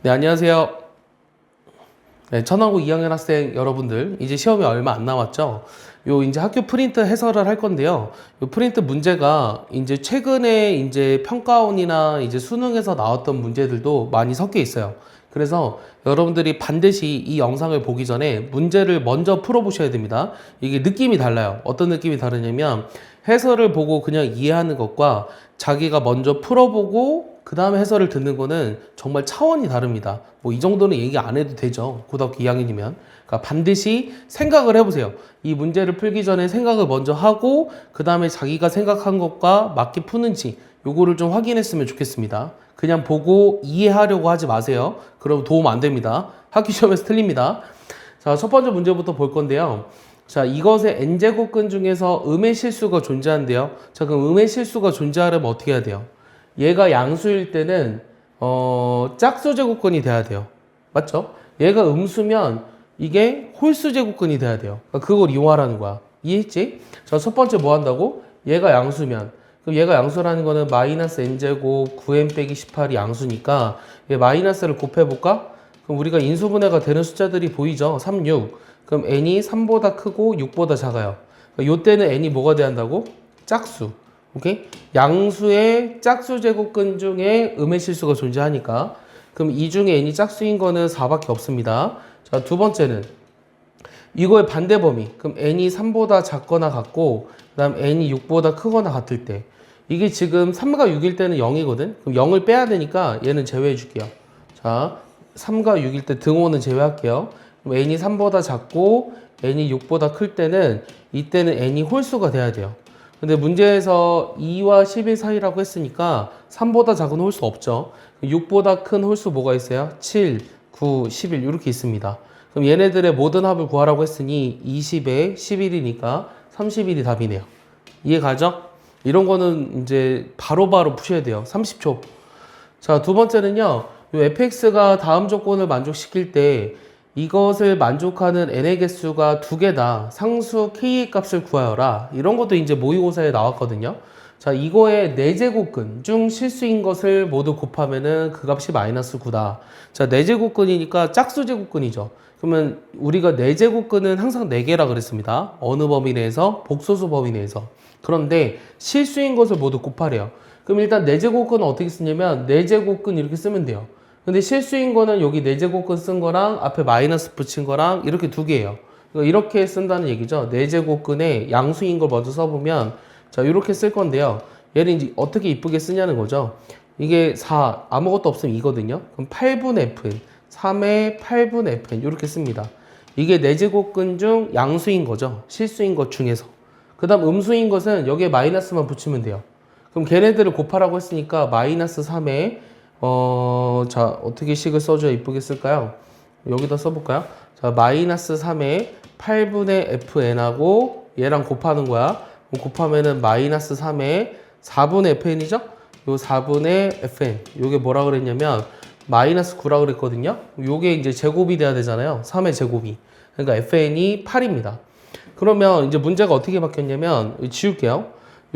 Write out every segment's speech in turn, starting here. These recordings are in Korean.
네, 안녕하세요. 네, 천안고 2학년 학생 여러분들, 이제 시험이 얼마 안 남았죠? 이제 학교 프린트 해설을 할 건데요. 요 프린트 문제가 이제 최근에 이제 평가원이나 이제 수능에서 나왔던 문제들도 많이 섞여 있어요. 그래서 여러분들이 반드시 이 영상을 보기 전에 문제를 먼저 풀어보셔야 됩니다. 이게 느낌이 달라요. 어떤 느낌이 다르냐면 해설을 보고 그냥 이해하는 것과 자기가 먼저 풀어보고 그 다음에 해설을 듣는 거는 정말 차원이 다릅니다. 뭐 이 정도는 얘기 안 해도 되죠. 고등학교 2학년이면. 그러니까 반드시 생각을 해보세요. 이 문제를 풀기 전에 생각을 먼저 하고 그 다음에 자기가 생각한 것과 맞게 푸는지 요거를 좀 확인했으면 좋겠습니다. 그냥 보고 이해하려고 하지 마세요. 그럼 도움 안 됩니다. 학기 시험에서 틀립니다. 자, 첫 번째 문제부터 볼 건데요. 자, 이것의 n제곱근 중에서 음의 실수가 존재한대요. 자, 그럼 음의 실수가 존재하려면 어떻게 해야 돼요? 얘가 양수일 때는 짝수 제곱근이 돼야 돼요. 맞죠? 얘가 음수면 이게 홀수 제곱근이 돼야 돼요. 그러니까 그걸 이용하라는 거야. 이해했지? 자, 첫 번째 뭐 한다고? 얘가 양수면 그럼 얘가 양수라는 거는 마이너스 n제곱 9n 빼기 18이 양수니까 얘 마이너스를 곱해볼까? 그럼 우리가 인수분해가 되는 숫자들이 보이죠? 3, 6. 그럼 n이 3보다 크고 6보다 작아요. 그러니까 요때는 n이 뭐가 돼야 한다고? 짝수. 오케이? 양수의 짝수 제곱근 중에 음의 실수가 존재하니까 그럼 이 중에 n이 짝수인 거는 4밖에 없습니다. 자, 두 번째는 이거의 반대 범위. 그럼 n이 3보다 작거나 같고 그 다음 n이 6보다 크거나 같을 때 이게 지금 3과 6일 때는 0이거든. 그럼 0을 빼야 되니까 얘는 제외해 줄게요. 자, 3과 6일 때 등호는 제외할게요. 그럼 n이 3보다 작고 n이 6보다 클 때는 이때는 n이 홀수가 돼야 돼요. 근데 문제에서 2와 11 사이라고 했으니까 3보다 작은 홀수 없죠. 6보다 큰 홀수 뭐가 있어요? 7, 9, 11 이렇게 있습니다. 그럼 얘네들의 모든 합을 구하라고 했으니 20에 11이니까 31이 답이네요. 이해 가죠? 이런 거는 이제 바로바로 푸셔야 돼요. 30초. 자, 두 번째는요. 요 fx가 다음 조건을 만족시킬 때 이것을 만족하는 n의 개수가 두 개다. 상수 k의 값을 구하여라. 이런 것도 이제 모의고사에 나왔거든요. 자, 이거의 4제곱근 중 실수인 것을 모두 곱하면은 그 값이 마이너스 9다. 자, 4제곱근이니까 짝수 제곱근이죠. 그러면 우리가 4제곱근은 항상 4개라 그랬습니다. 어느 범위 내에서? 복소수 범위 내에서. 그런데 실수인 것을 모두 곱하래요. 그럼 일단 4제곱근은 어떻게 쓰냐면 4제곱근 이렇게 쓰면 돼요. 근데 실수인 거는 여기 4제곱근 쓴 거랑 앞에 마이너스 붙인 거랑 이렇게 두 개예요. 이렇게 쓴다는 얘기죠. 4제곱근에 양수인 걸 먼저 써보면 자, 이렇게 쓸 건데요. 얘를 이제 어떻게 이쁘게 쓰냐는 거죠. 이게 4 아무것도 없으면 2거든요. 그럼 8분의 fn 3의 8분의 fn 이렇게 씁니다. 이게 4제곱근 중 양수인 거죠. 실수인 것 중에서. 그 다음 음수인 것은 여기에 마이너스만 붙이면 돼요. 그럼 걔네들을 곱하라고 했으니까 마이너스 3에 자, 어떻게 식을 써줘야 이쁘게 쓸까요? 여기다 써볼까요? 자, 마이너스 3에 8분의 fn하고 얘랑 곱하는 거야. 곱하면은 마이너스 3에 4분의 fn이죠? 요 4분의 fn. 요게 뭐라 그랬냐면 마이너스 9라 그랬거든요? 요게 이제 제곱이 돼야 되잖아요. 3의 제곱이. 그러니까 fn이 8입니다. 그러면 이제 문제가 어떻게 바뀌었냐면 지울게요.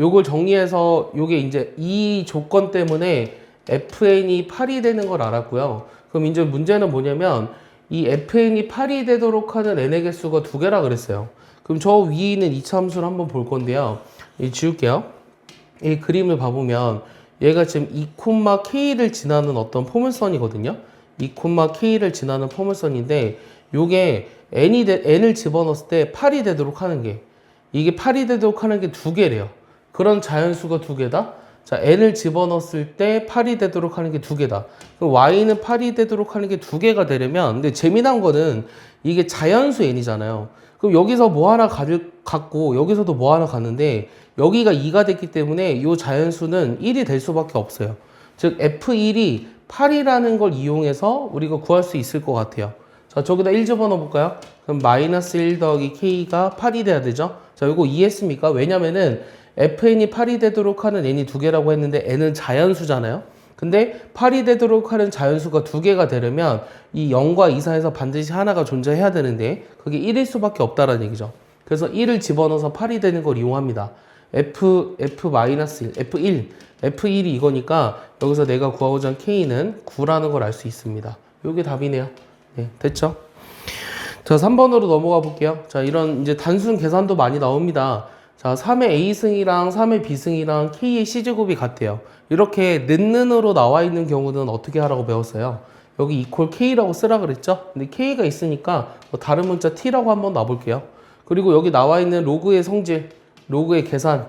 요걸 정리해서 요게 이제 이 조건 때문에 fn이 8이 되는 걸 알았고요. 그럼 이제 문제는 뭐냐면 이 fn이 8이 되도록 하는 n의 개수가 두 개라 그랬어요. 그럼 저 위에 있는 이차 함수를 한번 볼 건데요. 지울게요. 이 그림을 봐보면 얘가 지금 2,k를 지나는 어떤 포물선이거든요. 2,k를 지나는 포물선인데 요게 n을 집어넣었을 때 8이 되도록 하는 게 이게 8이 되도록 하는 게 두 개래요. 그런 자연수가 두 개다. 자, n을 집어넣었을 때 8이 되도록 하는 게 두 개다. 그럼 y는 8이 되도록 하는 게 두 개가 되려면 근데 재미난 거는 이게 자연수 n이잖아요. 그럼 여기서 뭐 하나 갖고 여기서도 뭐 하나 갔는데 여기가 2가 됐기 때문에 이 자연수는 1이 될 수밖에 없어요. 즉 f1이 8이라는 걸 이용해서 우리가 구할 수 있을 것 같아요. 자, 저기다 1 집어넣어 볼까요? 그럼 마이너스 1 더하기 k가 8이 돼야 되죠? 자, 이거 이해했습니까? 왜냐면은 fn이 8이 되도록 하는 n이 두 개라고 했는데 n은 자연수잖아요. 근데 8이 되도록 하는 자연수가 두 개가 되려면 이 0과 2 사이에서 반드시 하나가 존재해야 되는데 그게 1일 수밖에 없다라는 얘기죠. 그래서 1을 집어넣어서 8이 되는 걸 이용합니다. F-1, F1, F1이 이거니까 여기서 내가 구하고자 한 K는 9라는 걸 알 수 있습니다. 요게 답이네요. 네, 됐죠? 자, 3번으로 넘어가 볼게요. 자, 이런 이제 단순 계산도 많이 나옵니다. 자, 3의 A승이랑 3의 B승이랑 K의 C제곱이 같대요. 이렇게 는으로 나와 있는 경우는 어떻게 하라고 배웠어요? 여기 이퀄 K라고 쓰라 그랬죠? 근데 K가 있으니까 뭐 다른 문자 T라고 한번 놔볼게요. 그리고 여기 나와 있는 로그의 성질, 로그의 계산,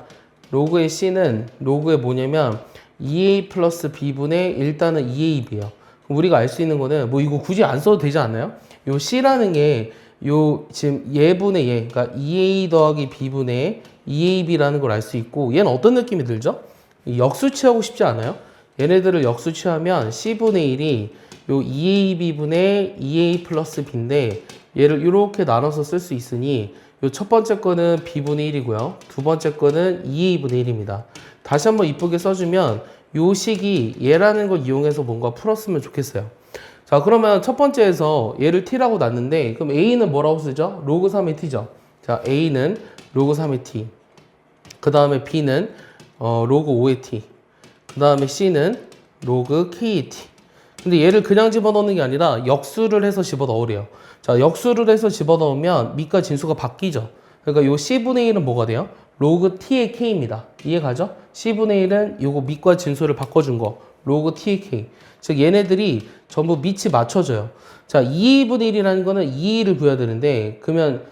로그의 C는 로그의 뭐냐면 2A 플러스 B분의 일단은 2AB예요. 우리가 알 수 있는 거는 뭐 이거 굳이 안 써도 되지 않나요? 요 C라는 게 요 지금 얘분의 얘, 그러니까 2A 더하기 B분의 2AB라는 걸 알 수 있고, 얘는 어떤 느낌이 들죠? 역수치하고 싶지 않아요? 얘네들을 역수치하면 C분의 1이 요 2AB분의 2A 플러스 B인데, 얘를 이렇게 나눠서 쓸 수 있으니 요 첫 번째 거는 B분의 1이고요. 두 번째 거는 2A분의 1입니다. 다시 한번 이쁘게 써주면 요 식이 얘라는 걸 이용해서 뭔가 풀었으면 좋겠어요. 자, 그러면 첫 번째에서 얘를 t라고 놨는데, 그럼 a는 뭐라고 쓰죠? 로그 3의 t죠. 자, a는 로그 3의 t. 그 다음에 b는 로그 5의 t. 그 다음에 c는 로그 k의 t. 근데 얘를 그냥 집어넣는 게 아니라 역수를 해서 집어넣으래요. 자, 역수를 해서 집어넣으면 밑과 진수가 바뀌죠. 그러니까 요 c분의 1은 뭐가 돼요? 로그 t의 k입니다. 이해가죠? c분의 1은 요거 밑과 진수를 바꿔준 거. 로그 t의 k. 즉 얘네들이 전부 밑이 맞춰져요. 자, 2분의 1이라는 거는 2를 구해야 되는데, 그러면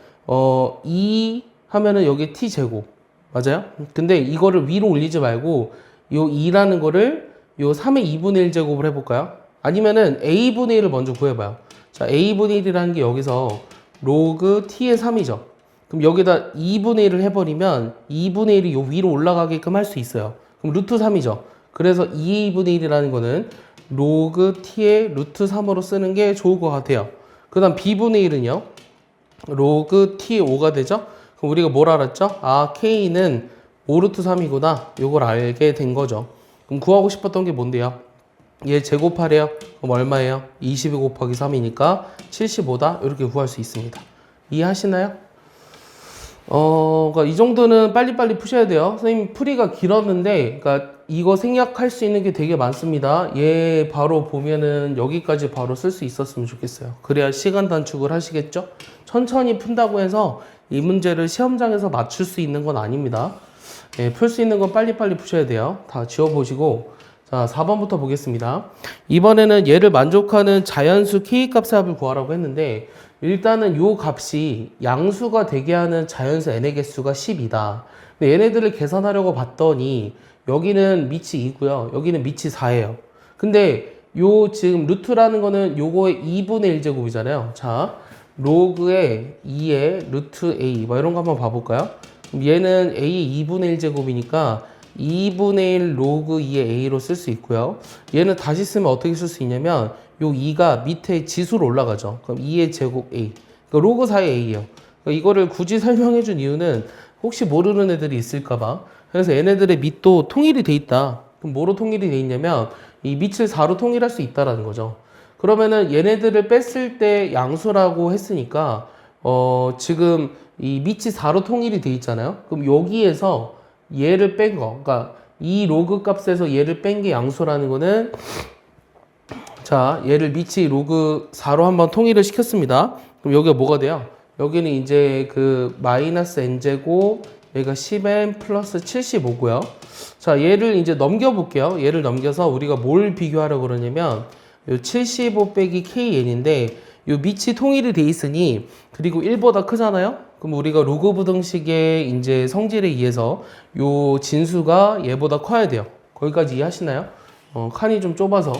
2 하면은 여기 t제곱 맞아요? 근데 이거를 위로 올리지 말고 요 2라는 거를 요 3의 2분의 1제곱을 해볼까요? 아니면은 a분의 1을 먼저 구해봐요. 자, a분의 1이라는 게 여기서 로그 t의 3이죠. 그럼 여기다 2분의 1을 해버리면 2분의 1이 요 위로 올라가게끔 할 수 있어요. 그럼 루트 3이죠. 그래서 2분의 1이라는 거는 로그 t의 루트 3으로 쓰는 게 좋을 것 같아요. 그 다음 b분의 1은요. 로그 t의 5가 되죠. 그럼 우리가 뭘 알았죠? 아, k는 5루트 3이구나. 요걸 알게 된 거죠. 그럼 구하고 싶었던 게 뭔데요? 얘 제곱하래요. 그럼 얼마예요? 22 곱하기 3이니까 75다. 이렇게 구할 수 있습니다. 이해하시나요? 그러니까 이 정도는 빨리빨리 푸셔야 돼요. 선생님 풀이가 길었는데, 그러니까 이거 생략할 수 있는 게 되게 많습니다. 얘 바로 보면은 여기까지 바로 쓸 수 있었으면 좋겠어요. 그래야 시간 단축을 하시겠죠? 천천히 푼다고 해서 이 문제를 시험장에서 맞출 수 있는 건 아닙니다. 풀 수 있는 건 빨리빨리 푸셔야 돼요. 다 지워보시고. 자, 4번부터 보겠습니다. 이번에는 얘를 만족하는 자연수 K값의 합을 구하라고 했는데, 일단은 요 값이 양수가 되게 하는 자연수 n의 개수가 10이다. 근데 얘네들을 계산하려고 봤더니 여기는 밑이 2고요. 여기는 밑이 4예요. 근데 요 지금 루트라는 거는 요거의 2분의 1제곱이잖아요. 자, 로그의 2의 루트 a 뭐 이런 거 한번 봐볼까요? 그럼 얘는 a의 2분의 1제곱이니까 2분의 1 로그 2의 a로 쓸 수 있고요. 얘는 다시 쓰면 어떻게 쓸 수 있냐면 요 2가 밑에 지수로 올라가죠. 그럼 2의 제곱 a. 그러니까 로그 4의 a예요. 그러니까 이거를 굳이 설명해 준 이유는 혹시 모르는 애들이 있을까봐. 그래서 얘네들의 밑도 통일이 돼 있다. 그럼 뭐로 통일이 돼 있냐면 이 밑을 4로 통일할 수 있다라는 거죠. 그러면은 얘네들을 뺐을 때 양수라고 했으니까 지금 이 밑이 4로 통일이 돼 있잖아요. 그럼 여기에서 얘를 뺀 거, 그러니까 이 로그 값에서 얘를 뺀 게 양수라는 거는, 자, 얘를 밑이 로그 4로 한번 통일을 시켰습니다. 그럼 여기가 뭐가 돼요? 여기는 이제 그 마이너스 n제곱, 얘가 10n 플러스 75고요. 자, 얘를 이제 넘겨볼게요. 얘를 넘겨서 우리가 뭘 비교하려고 그러냐면 요 75 빼기 kn인데 요 밑이 통일이 돼 있으니, 그리고 1보다 크잖아요? 그럼 우리가 로그 부등식의 이제 성질에 의해서 요 진수가 얘보다 커야 돼요. 거기까지 이해하시나요? 칸이 좀 좁아서.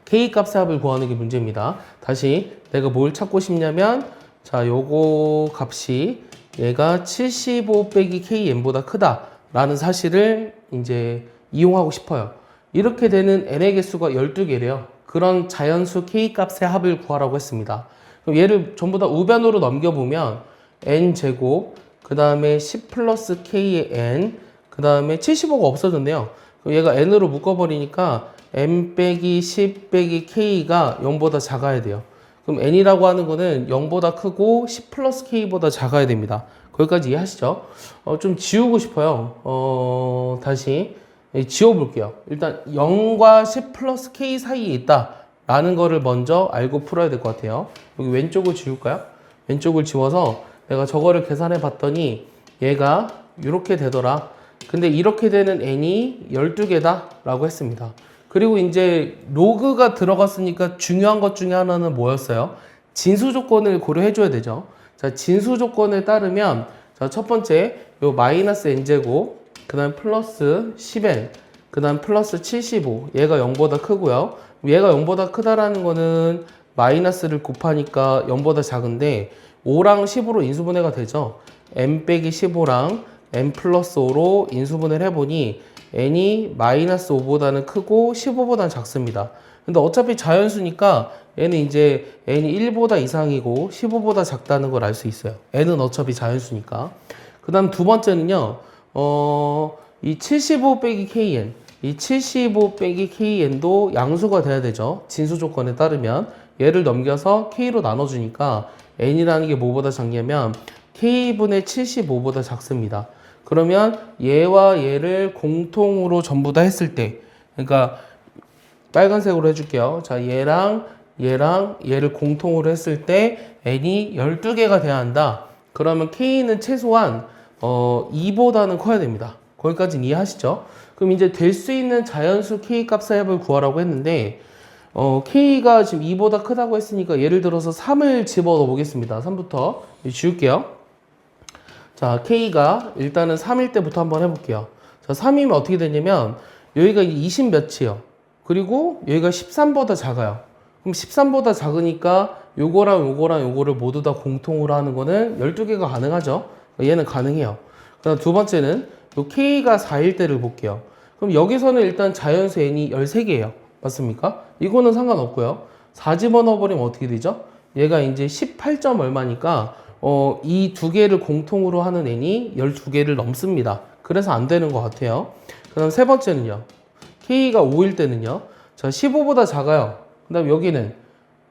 K값의 합을 구하는 게 문제입니다. 다시 내가 뭘 찾고 싶냐면, 자, 요거 값이 얘가 75 빼기 KN보다 크다라는 사실을 이제 이용하고 싶어요. 이렇게 되는 n의 개수가 12개래요. 그런 자연수 K값의 합을 구하라고 했습니다. 그럼 얘를 전부 다 우변으로 넘겨보면 n제곱, 그 다음에 10 플러스 k의 n, 그 다음에 75가 없어졌네요. 그럼 얘가 n으로 묶어버리니까 n 빼기 10 빼기 k가 0보다 작아야 돼요. 그럼 n이라고 하는 거는 0보다 크고 10 플러스 k보다 작아야 됩니다. 거기까지 이해하시죠? 좀 지우고 싶어요. 다시 지워볼게요. 일단 0과 10 플러스 k 사이에 있다 라는 거를 먼저 알고 풀어야 될 것 같아요. 여기 왼쪽을 지울까요? 왼쪽을 지워서 내가 저거를 계산해 봤더니 얘가 이렇게 되더라. 근데 이렇게 되는 n이 12개다 라고 했습니다. 그리고 이제 로그가 들어갔으니까 중요한 것 중에 하나는 뭐였어요? 진수 조건을 고려해 줘야 되죠. 자, 진수 조건에 따르면 자, 첫 번째 요 마이너스 n제곱, 그 다음 플러스 10n, 그 다음 플러스 75, 얘가 0보다 크고요. 얘가 0보다 크다라는 거는 마이너스를 곱하니까 0보다 작은데 5랑 10으로 인수분해가 되죠. n 빼기 15랑 n 플러스 5로 인수분해를 해보니 n이 마이너스 5보다는 크고 15보다는 작습니다. 근데 어차피 자연수니까 얘는 이제 n이 1보다 이상이고 15보다 작다는 걸 알 수 있어요. n은 어차피 자연수니까. 그 다음 두 번째는요. 이 75 빼기 kn, 이 75 빼기 kn도 양수가 돼야 되죠. 진수 조건에 따르면. 얘를 넘겨서 k로 나눠주니까 n이라는 게 뭐보다 작냐면 k분의 75보다 작습니다. 그러면 얘와 얘를 공통으로 전부 다 했을 때, 그러니까 빨간색으로 해줄게요. 자, 얘랑 얘를 공통으로 했을 때 n이 12개가 돼야 한다. 그러면 k는 최소한 2보다는 커야 됩니다. 거기까지는 이해하시죠? 그럼 이제 될 수 있는 자연수 k 값의 합을 구하라고 했는데 k가 지금 2보다 크다고 했으니까 예를 들어서 3을 집어넣어 보겠습니다. 3부터 지울게요. 자, k가 일단은 3일 때부터 한번 해볼게요. 자, 3이면 어떻게 되냐면 여기가 20 몇이요. 그리고 여기가 13보다 작아요. 그럼 13보다 작으니까 요거를 모두 다 공통으로 하는 거는 12개가 가능하죠. 얘는 가능해요. 그다음 두 번째는 요 k가 4일 때를 볼게요. 그럼 여기서는 일단 자연수 n이 13개예요. 맞습니까? 이거는 상관없고요. 4 집어넣어버리면 어떻게 되죠? 얘가 이제 18점 얼마니까 이 두 개를 공통으로 하는 n이 12개를 넘습니다. 그래서 안 되는 것 같아요. 그 다음 세 번째는요. k가 5일 때는요. 자, 15보다 작아요. 그 다음 여기는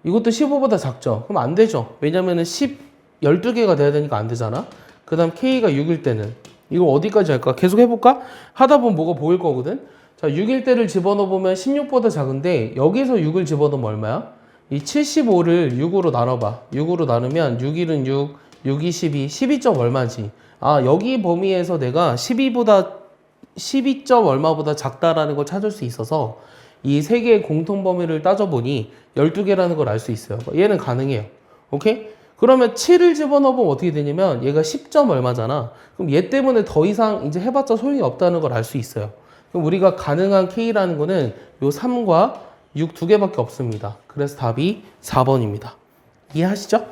이것도 15보다 작죠. 그럼 안 되죠. 왜냐면은 12개가 돼야 되니까 안 되잖아. 그 다음 k가 6일 때는 이거 어디까지 할까? 계속 해볼까? 하다 보면 뭐가 보일 거거든. 자, 6일 때를 집어넣어보면 16보다 작은데 여기서 6을 집어넣으면 얼마야? 이 75를 6으로 나눠봐. 6으로 나누면 6일은 6, 6이 12, 12점 얼마지? 아, 여기 범위에서 내가 12점 얼마보다 작다라는 걸 찾을 수 있어서 이 세 개의 공통 범위를 따져보니 12개라는 걸 알 수 있어요. 얘는 가능해요. 오케이? 그러면 7을 집어넣으면 어떻게 되냐면 얘가 10점 얼마잖아. 그럼 얘 때문에 더 이상 이제 해봤자 소용이 없다는 걸 알 수 있어요. 그럼 우리가 가능한 K라는 거는 요 3과 6 두 개밖에 없습니다. 그래서 답이 4번입니다. 이해하시죠?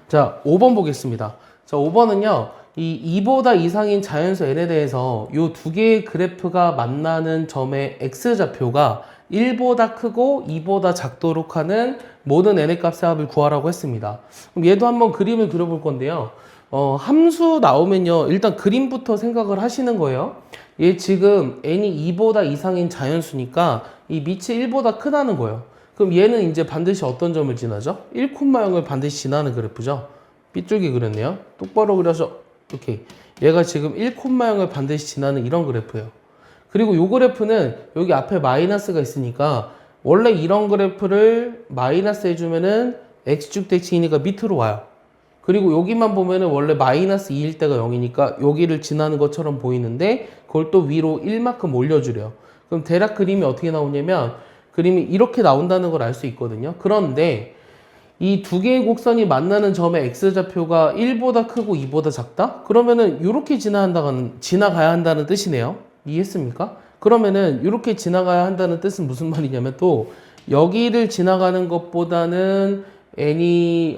자, 5번 보겠습니다. 자, 5번은요. 이 2보다 이상인 자연수 n에 대해서 요 두 개의 그래프가 만나는 점의 x좌표가 1보다 크고 2보다 작도록 하는 모든 n의 값의 합을 구하라고 했습니다. 그럼 얘도 한번 그림을 그려볼 건데요. 함수 나오면요. 일단 그림부터 생각을 하시는 거예요. 얘 지금 n이 2보다 이상인 자연수니까 이 밑이 1보다 크다는 거예요. 그럼 얘는 이제 반드시 어떤 점을 지나죠? 1,0을 반드시 지나는 그래프죠. 삐뚤게 그렸네요. 똑바로 그려서 이렇게 얘가 지금 1,0을 반드시 지나는 이런 그래프예요. 그리고 이 그래프는 여기 앞에 마이너스가 있으니까 원래 이런 그래프를 마이너스 해주면은 x축 대칭이니까 밑으로 와요. 그리고 여기만 보면은 원래 마이너스 2일 때가 0이니까 여기를 지나는 것처럼 보이는데 그걸 또 위로 1만큼 올려주래요. 그럼 대략 그림이 어떻게 나오냐면 그림이 이렇게 나온다는 걸 알 수 있거든요. 그런데 이 두 개의 곡선이 만나는 점의 x좌표가 1보다 크고 2보다 작다? 그러면은 이렇게 지나가야 한다는 뜻이네요. 이해했습니까? 그러면은 이렇게 지나가야 한다는 뜻은 무슨 말이냐면 또 여기를 지나가는 것보다는 n이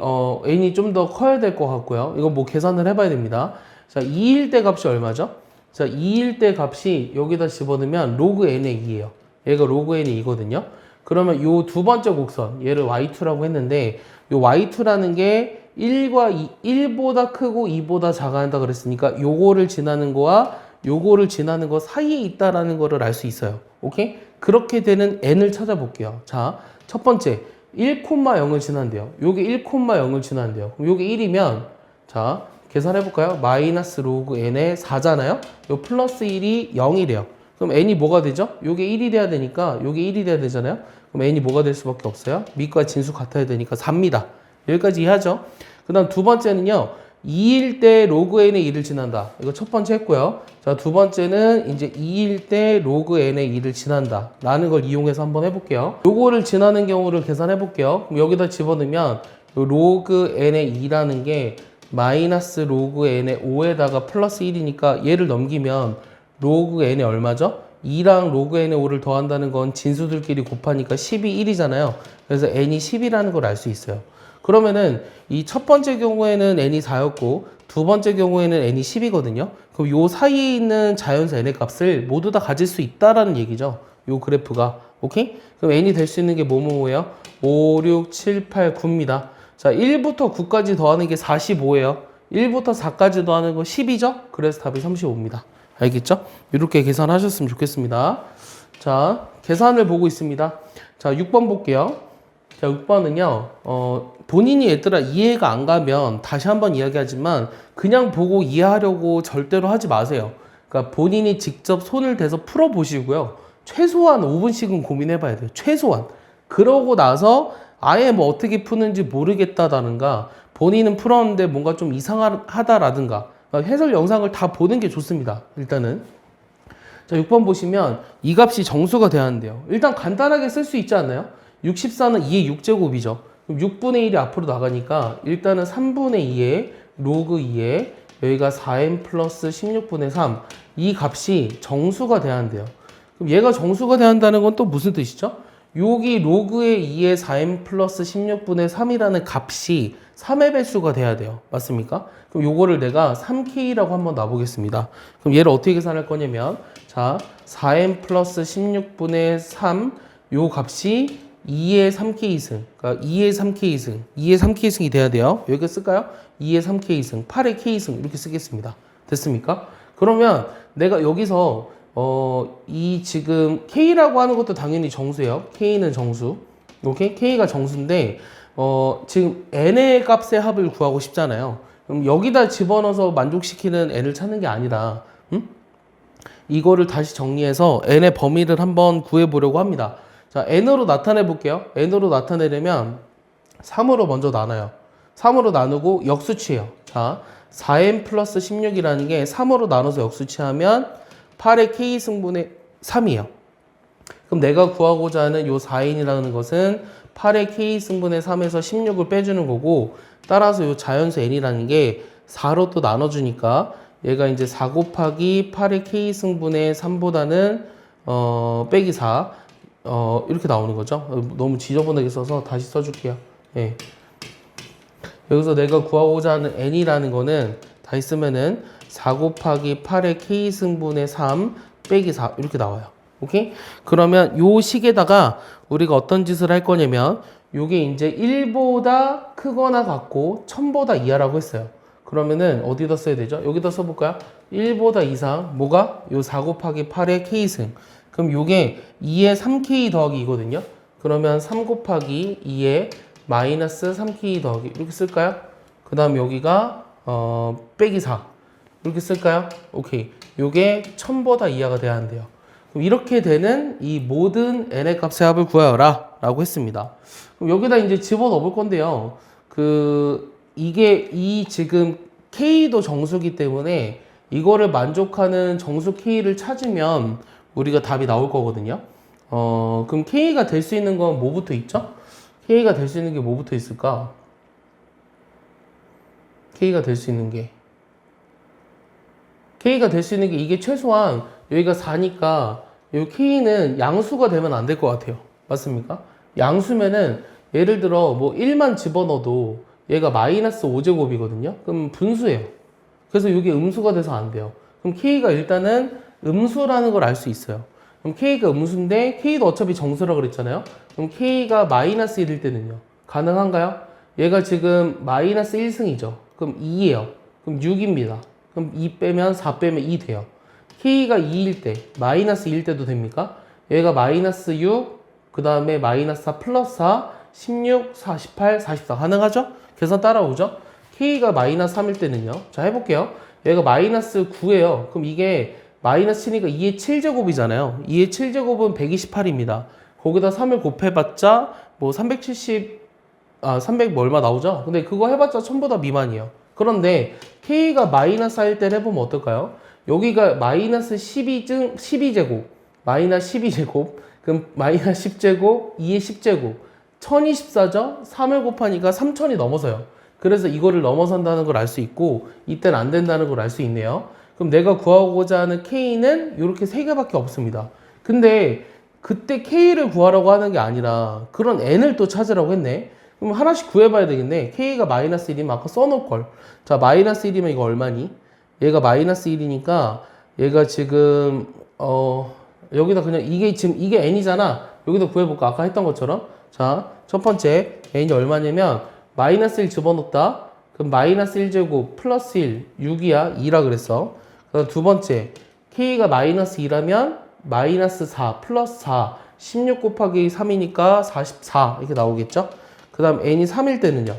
좀 더 커야 될 것 같고요. 이거 뭐 계산을 해봐야 됩니다. 자, 2일 때 값이 얼마죠? 자, 2일 때 값이 여기다 집어넣으면 로그 n의 2예요. 얘가 로그 n의 2거든요. 그러면 요 두 번째 곡선, 얘를 y2라고 했는데 요 y2라는 게 1보다 크고 2보다 작아야 한다 그랬으니까 요거를 지나는 거와 요거를 지나는 거 사이에 있다라는 거를 알 수 있어요. 오케이? 그렇게 되는 n을 찾아볼게요. 자, 첫 번째 1,0을 지난대요. 요게 1,0을 지난대요. 그럼 요게 1이면 자, 계산해 볼까요? 마이너스 로그 n의 4잖아요. 요 플러스 1이 0이래요. 그럼 n이 뭐가 되죠? 요게 1이 돼야 되니까 요게 1이 돼야 되잖아요. 그럼 n이 뭐가 될 수밖에 없어요? 밑과 진수 같아야 되니까 4입니다. 여기까지 이해하죠? 그 다음 두 번째는요. 2일 때 로그 n의 2를 지난다. 이거 첫 번째 했고요. 자, 두 번째는 이제 2일 때 로그 n의 2를 지난다. 라는 걸 이용해서 한번 해볼게요. 요거를 지나는 경우를 계산해 볼게요. 그럼 여기다 집어넣으면 로그 n의 2라는 게 마이너스 로그 n의 5에다가 플러스 1이니까 얘를 넘기면 로그 n이 얼마죠? 2랑 로그 n의 5를 더한다는 건 진수들끼리 곱하니까 10이 1이잖아요. 그래서 n이 10이라는 걸 알 수 있어요. 그러면은 이 첫 번째 경우에는 n이 4였고 두 번째 경우에는 n이 10이거든요. 그럼 요 사이에 있는 자연수 n의 값을 모두 다 가질 수 있다라는 얘기죠. 요 그래프가. 오케이? 그럼 n이 될 수 있는 게 뭐예요? 5, 6, 7, 8, 9입니다. 자, 1부터 9까지 더하는 게 45예요. 1부터 4까지 더하는 거 10이죠? 그래서 답이 35입니다. 알겠죠? 이렇게 계산하셨으면 좋겠습니다. 자, 계산을 보고 있습니다. 자, 6번 볼게요. 자, 6번은요, 본인이 얘들아 이해가 안 가면 다시 한번 이야기하지만 그냥 보고 이해하려고 절대로 하지 마세요. 그러니까 본인이 직접 손을 대서 풀어보시고요. 최소한 5분씩은 고민해봐야 돼요. 최소한. 그러고 나서 아예 뭐 어떻게 푸는지 모르겠다라든가 본인은 풀었는데 뭔가 좀 이상하다라든가 해설 영상을 다 보는 게 좋습니다. 일단은. 자, 6번 보시면 이 값이 정수가 돼야 하는데요. 일단 간단하게 쓸 수 있지 않나요? 64는 2의 6제곱이죠. 그럼 6분의 1이 앞으로 나가니까 일단은 3분의 2에 로그 2에 여기가 4n 플러스 16분의 3 이 값이 정수가 돼야 한대요. 그럼 얘가 정수가 돼야 한다는 건 또 무슨 뜻이죠? 여기 로그의 2에 4n 플러스 16분의 3이라는 값이 3의 배수가 돼야 돼요. 맞습니까? 그럼 요거를 내가 3k라고 한번 놔보겠습니다. 그럼 얘를 어떻게 계산할 거냐면 자 4n 플러스 16분의 3 요 값이 2의 3k 이승 그러니까 2의 3k 이승 2의 3k 이승이 돼야 돼요. 여기 쓸까요? 2의 3k 이승 8의 k 이승 이렇게 쓰겠습니다. 됐습니까? 그러면 내가 여기서 이 지금 K라고 하는 것도 당연히 정수예요. K는 정수. 오케이? K가 정수인데, 지금 N의 값의 합을 구하고 싶잖아요. 그럼 여기다 집어넣어서 만족시키는 N을 찾는 게 아니라, 이거를 다시 정리해서 N의 범위를 한번 구해보려고 합니다. 자, N으로 나타내 볼게요. N으로 나타내려면 3으로 먼저 나눠요. 3으로 나누고 역수치예요. 자, 4n 플러스 16이라는 게 3으로 나눠서 역수치하면 8의 k승분의 3이에요. 그럼 내가 구하고자 하는 요 4n이라는 것은 8의 k승분의 3에서 16을 빼주는 거고 따라서 요 자연수 n이라는 게 4로 또 나눠주니까 얘가 이제 4 곱하기 8의 k승분의 3보다는 빼기 4 이렇게 나오는 거죠. 너무 지저분하게 써서 다시 써줄게요. 예. 여기서 내가 구하고자 하는 n이라는 거는 다시 쓰면은 4 곱하기 8의 k승분의 3 빼기 4 이렇게 나와요. 오케이? 그러면 요 식에다가 우리가 어떤 짓을 할 거냐면 요게 이제 1보다 크거나 같고 1000보다 이하라고 했어요. 그러면은 어디다 써야 되죠? 여기다 써볼까요? 1보다 이상 뭐가? 요 4 곱하기 8의 k승 그럼 요게 2의 3k 더하기 2거든요. 그러면 3 곱하기 2의 마이너스 3k 더하기 이렇게 쓸까요? 그 다음 여기가 빼기 4 이렇게 쓸까요? 오케이. 요게 1000보다 이하가 돼야 한대요. 그럼 이렇게 되는 이 모든 n의 값의 합을 구하여라 라고 했습니다. 그럼 여기다 이제 집어넣어 볼 건데요. 이게 이 지금 k도 정수기 때문에 이거를 만족하는 정수 k를 찾으면 우리가 답이 나올 거거든요. 그럼 k가 될 수 있는 건 뭐부터 있죠? k가 될 수 있는 게 뭐부터 있을까? k가 될 수 있는 게 K가 될 수 있는 게 이게 최소한 여기가 4니까 이 K는 양수가 되면 안 될 것 같아요. 맞습니까? 양수면은 예를 들어 뭐 1만 집어넣어도 얘가 마이너스 5제곱이거든요. 그럼 분수예요. 그래서 이게 음수가 돼서 안 돼요. 그럼 K가 일단은 음수라는 걸 알 수 있어요. 그럼 K가 음수인데 K도 어차피 정수라고 그랬잖아요. 그럼 K가 마이너스 1일 때는요. 가능한가요? 얘가 지금 마이너스 1승이죠. 그럼 2예요. 그럼 6입니다. 그럼 2 빼면 4 빼면 2 돼요. K가 2일 때, 마이너스 2일 때도 됩니까? 얘가 마이너스 6, 그 다음에 마이너스 4 플러스 4, 16, 48, 44. 가능하죠? 계산 따라오죠? K가 마이너스 3일 때는요. 자, 해볼게요. 얘가 마이너스 9예요. 그럼 이게 마이너스 7이니까 2의 7제곱이잖아요. 2의 7제곱은 128입니다. 거기다 3을 곱해봤자 뭐 300 뭐 얼마 나오죠? 근데 그거 해봤자 1000보다 미만이에요. 그런데 K가 마이너스 1 때를 해보면 어떨까요? 여기가 마이너스 12제곱, 마이너스 12제곱, 그럼 마이너스 10제곱, 2의 10제곱, 1024죠? 3을 곱하니까 3000이 넘어서요. 그래서 이거를 넘어선다는 걸 알 수 있고, 이때는 안 된다는 걸 알 수 있네요. 그럼 내가 구하고자 하는 K는 이렇게 3개밖에 없습니다. 근데 그때 K를 구하라고 하는 게 아니라 그런 N을 또 찾으라고 했네. 그럼 하나씩 구해봐야 되겠네. K가 마이너스 1이면 아까 써놓을걸. 자, 마이너스 1이면 이거 얼마니? 얘가 마이너스 1이니까 얘가 지금 여기다 그냥 이게 N이잖아. 여기다 구해볼까? 아까 했던 것처럼. 자, 첫 번째 N이 얼마냐면 마이너스 1 집어넣었다. 그럼 마이너스 1제곱 플러스 1, 6이야. 2라 그랬어. 그다음 두 번째 K가 마이너스 2라면 마이너스 4 플러스 4, 16 곱하기 3이니까 44 이렇게 나오겠죠? 그 다음 n이 3일 때는요.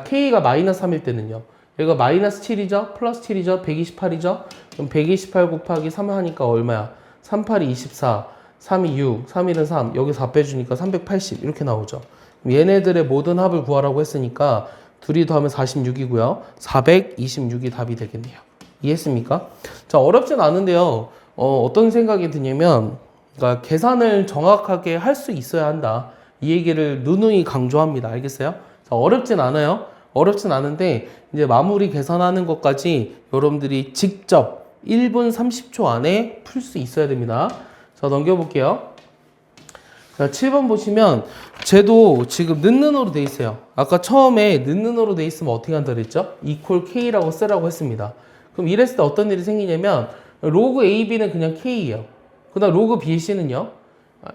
K가 마이너스 3일 때는요. 얘가 마이너스 7이죠? 플러스 7이죠? 128이죠? 그럼 128 곱하기 3 하니까 얼마야? 3, 8이 24, 3이 6, 3일은 3, 여기 4 빼주니까 380 이렇게 나오죠. 그럼 얘네들의 모든 합을 구하라고 했으니까 둘이 더하면 46이고요. 426이 답이 되겠네요. 이해했습니까? 자, 어렵진 않은데요. 어떤 생각이 드냐면, 그러니까 계산을 정확하게 할 수 있어야 한다. 이 얘기를 누누이 강조합니다. 알겠어요? 자, 어렵진 않아요. 어렵진 않은데, 이제 마무리 계산하는 것까지 여러분들이 직접 1분 30초 안에 풀 수 있어야 됩니다. 자, 넘겨볼게요. 자, 7번 보시면, 쟤도 지금 는는으로 돼 있어요. 아까 처음에 는는으로 돼 있으면 어떻게 한다 그랬죠? equal k라고 쓰라고 했습니다. 그럼 이랬을 때 어떤 일이 생기냐면, 로그 AB는 그냥 K예요. 그 다음 로그 BC는요.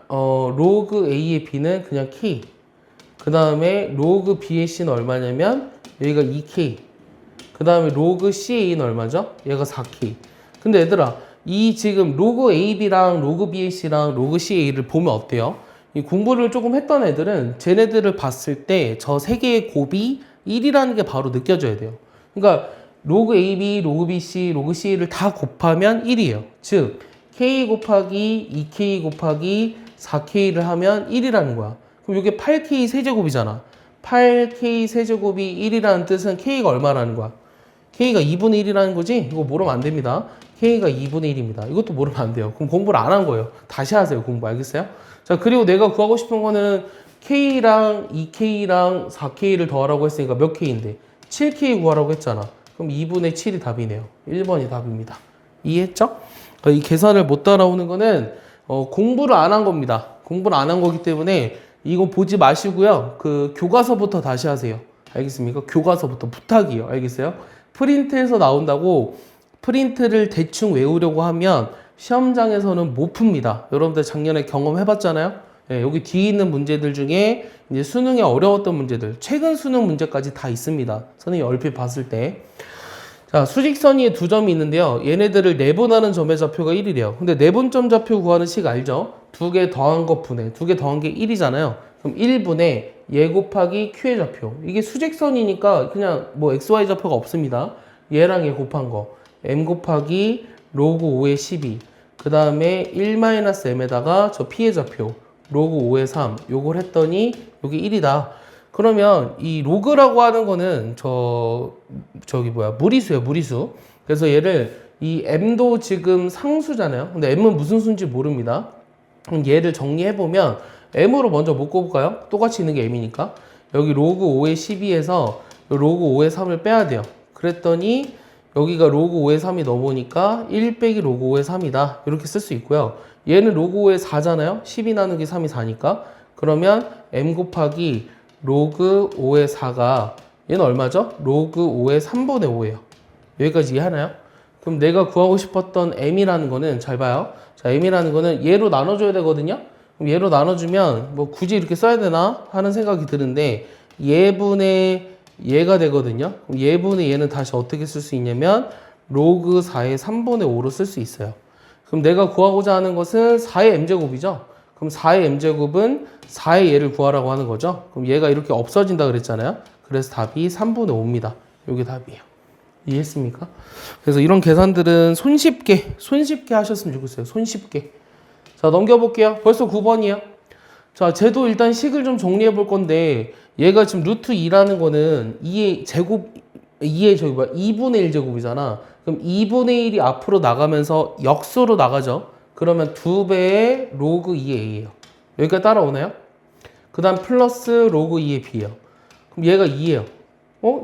로그 A의 B는 그냥 K. 그 다음에 로그 B의 C는 얼마냐면 여기가 2K. 그 다음에 로그 CA는 얼마죠? 얘가 4K. 근데 얘들아, 이 지금 로그 AB랑 로그 BAC랑 로그 CA를 보면 어때요? 이 공부를 조금 했던 애들은 쟤네들을 봤을 때 저 세 개의 곱이 1이라는 게 바로 느껴져야 돼요. 그러니까 로그 AB, 로그 BC, 로그 CA를 다 곱하면 1이에요. 즉 K 곱하기 2K 곱하기 4K를 하면 1이라는 거야. 그럼 이게 8K 세제곱이잖아. 8K 세제곱이 1이라는 뜻은 K가 얼마라는 거야? K가 2분의 1이라는 거지? 이거 모르면 안 됩니다. K가 2분의 1입니다. 이것도 모르면 안 돼요. 그럼 공부를 안 한 거예요. 다시 하세요. 공부. 알겠어요? 자, 그리고 내가 구하고 싶은 거는 K랑 2K랑 4K를 더하라고 했으니까 몇 K인데? 7K 구하라고 했잖아. 그럼 2분의 7이 답이네요. 1번이 답입니다. 이해했죠? 이 계산을 못 따라오는 거는 공부를 안 한 겁니다. 공부를 안 한 거기 때문에 이거 보지 마시고요. 그 교과서부터 다시 하세요. 알겠습니까? 교과서부터 부탁이에요. 알겠어요? 프린트에서 나온다고 프린트를 대충 외우려고 하면 시험장에서는 못 풉니다. 여러분들 작년에 경험해봤잖아요? 네, 여기 뒤에 있는 문제들 중에 이제 수능에 어려웠던 문제들, 최근 수능 문제까지 다 있습니다. 선생님이 얼핏 봤을 때. 자, 수직선이 두 점이 있는데요. 얘네들을 내분하는 점의 좌표가 1이래요. 근데 내분점 좌표 구하는 식 알죠? 두 개 더한 것 분해. 두 개 더한 게 1이잖아요. 그럼 1분의 얘 곱하기 q의 좌표. 이게 수직선이니까 그냥 뭐 xy 좌표가 없습니다. 얘랑 얘 곱한 거. m 곱하기 로그 5의 12. 그 다음에 1-m에다가 저 p의 좌표. 로그 5의 3. 요걸 했더니 여기 1이다. 그러면 이 로그라고 하는 거는 무리수예요, 무리수. 그래서 얘를 이 m도 지금 상수잖아요. 근데 m은 무슨 수인지 모릅니다. 그럼 얘를 정리해 보면 m으로 먼저 묶어볼까요? 똑같이 있는 게 m이니까. 여기 로그 5의 12에서 로그 5의 3을 빼야 돼요. 그랬더니 여기가 로그 5의 3이 넘어오니까 1 빼기 로그 5의 3이다. 이렇게 쓸 수 있고요. 얘는 로그 5의 4잖아요. 12 나누기 3이 4니까. 그러면 m 곱하기 로그 5의 4가 얘는 얼마죠? 로그 5의 3분의 5예요. 여기까지 이해하나요? 그럼 내가 구하고 싶었던 m이라는 거는 잘 봐요. 자, m이라는 거는 얘로 나눠줘야 되거든요. 그럼 얘로 나눠주면 뭐 굳이 이렇게 써야 되나 하는 생각이 드는데 얘분의 얘가 되거든요. 그럼 얘분의 얘는 다시 어떻게 쓸 수 있냐면 로그 4의 3분의 5로 쓸 수 있어요. 그럼 내가 구하고자 하는 것은 4의 m제곱이죠. 그럼 4의 m제곱은 4의 얘를 구하라고 하는 거죠. 그럼 얘가 이렇게 없어진다 그랬잖아요. 그래서 답이 3분의 5입니다. 이게 답이에요. 이해했습니까? 그래서 이런 계산들은 손쉽게 하셨으면 좋겠어요. 손쉽게. 자, 넘겨볼게요. 벌써 9번이에요. 자, 쟤도 일단 식을 좀 정리해 볼 건데 얘가 지금 루트 2라는 거는 2의 제곱 2의 저기 뭐야 2분의 1 제곱이잖아. 그럼 2분의 1이 앞으로 나가면서 역수로 나가죠. 그러면 2배의 로그 2의 a예요. 여기까지 따라오나요? 그 다음 플러스 로그 2의 b예요. 그럼 얘가 2예요.